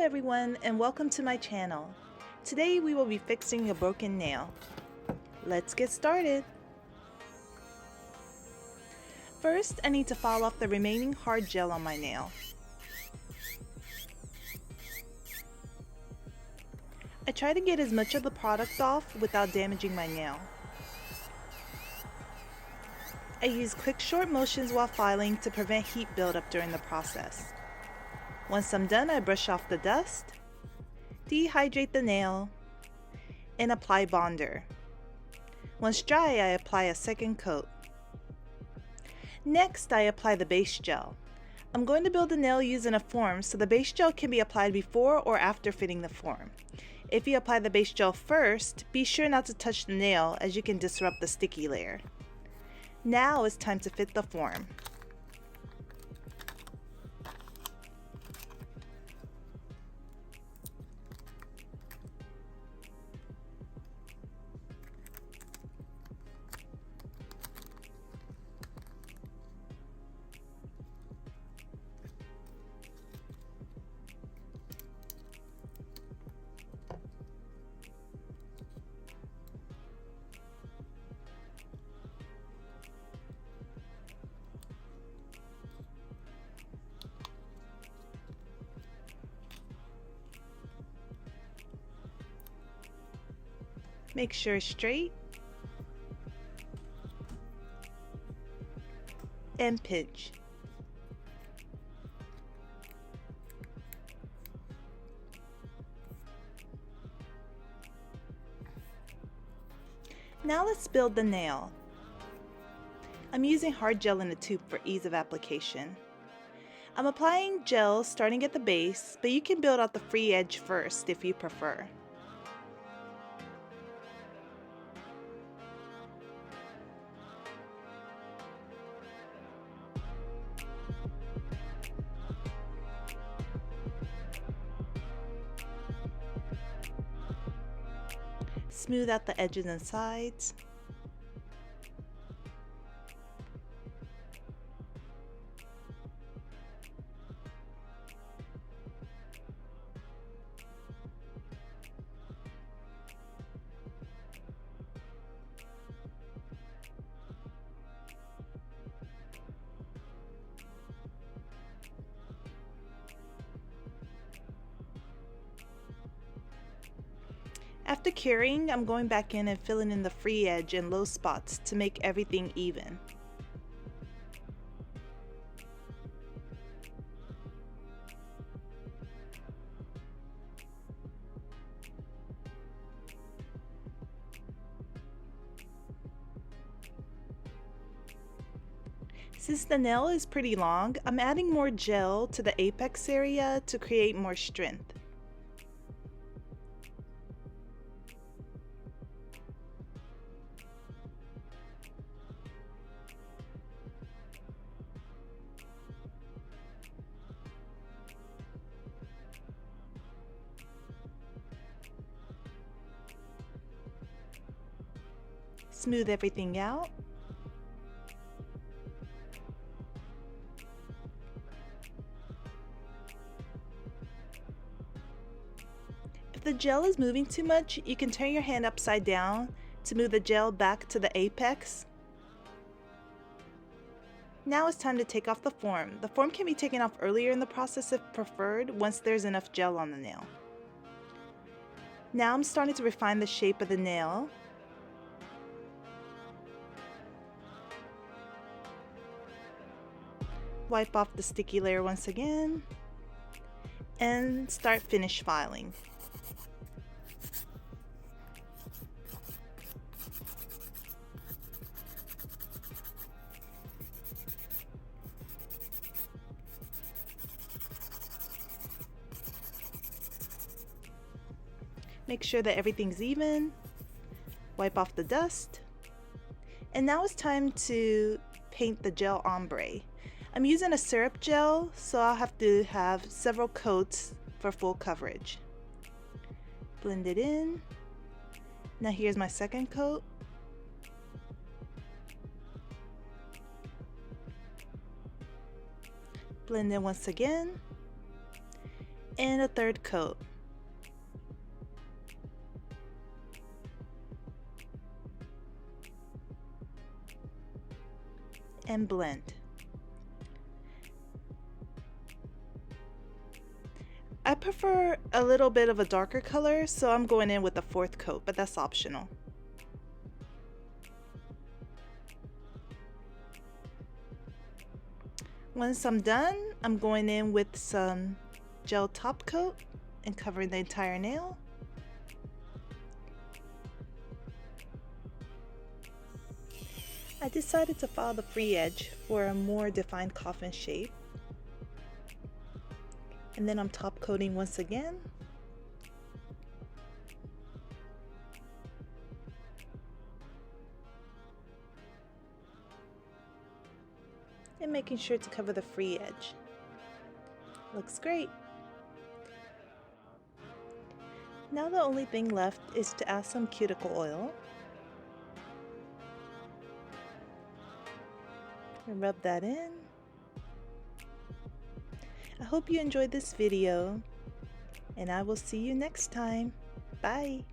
everyone, and welcome to my channel. Today we will be fixing a broken nail. Let's get started. First, I need to file off the remaining hard gel on my nail. I try to get as much of the product off without damaging my nail. I use quick short motions while filing to prevent heat buildup during the process. Once I'm done, I brush off the dust, dehydrate the nail, and apply bonder. Once dry, I apply a second coat. Next, I apply the base gel. I'm going to build the nail using a form, so the base gel can be applied before or after fitting the form. If you apply the base gel first, be sure not to touch the nail as you can disrupt the sticky layer. Now it's time to fit the form. Make sure it's straight and pinch. Now let's build the nail. I'm using hard gel in a tube for ease of application. I'm applying gel starting at the base, but you can build out the free edge first if you prefer. Smooth out the edges and sides. After curing, I'm going back in and filling in the free edge and low spots to make everything even. Since the nail is pretty long, I'm adding more gel to the apex area to create more strength. Smooth everything out. If the gel is moving too much, you can turn your hand upside down to move the gel back to the apex. Now it's time to take off the form. The form can be taken off earlier in the process if preferred, once there's enough gel on the nail. Now I'm starting to refine the shape of the nail. Wipe off the sticky layer once again, and start finish filing. Make sure that everything's even, wipe off the dust, and now it's time to paint the gel ombre. I'm using a syrup gel, so I'll have to have several coats for full coverage. Blend it in. Now here's my second coat. Blend in once again. And a third coat. And blend. I prefer a little bit of a darker color, so I'm going in with a fourth coat, but that's optional. Once I'm done, I'm going in with some gel top coat and covering the entire nail. I decided to follow the free edge for a more defined coffin shape. And then I'm top coating once again. And making sure to cover the free edge. Looks great. Now the only thing left is to add some cuticle oil. And rub that in. I hope you enjoyed this video, and I will see you next time. Bye!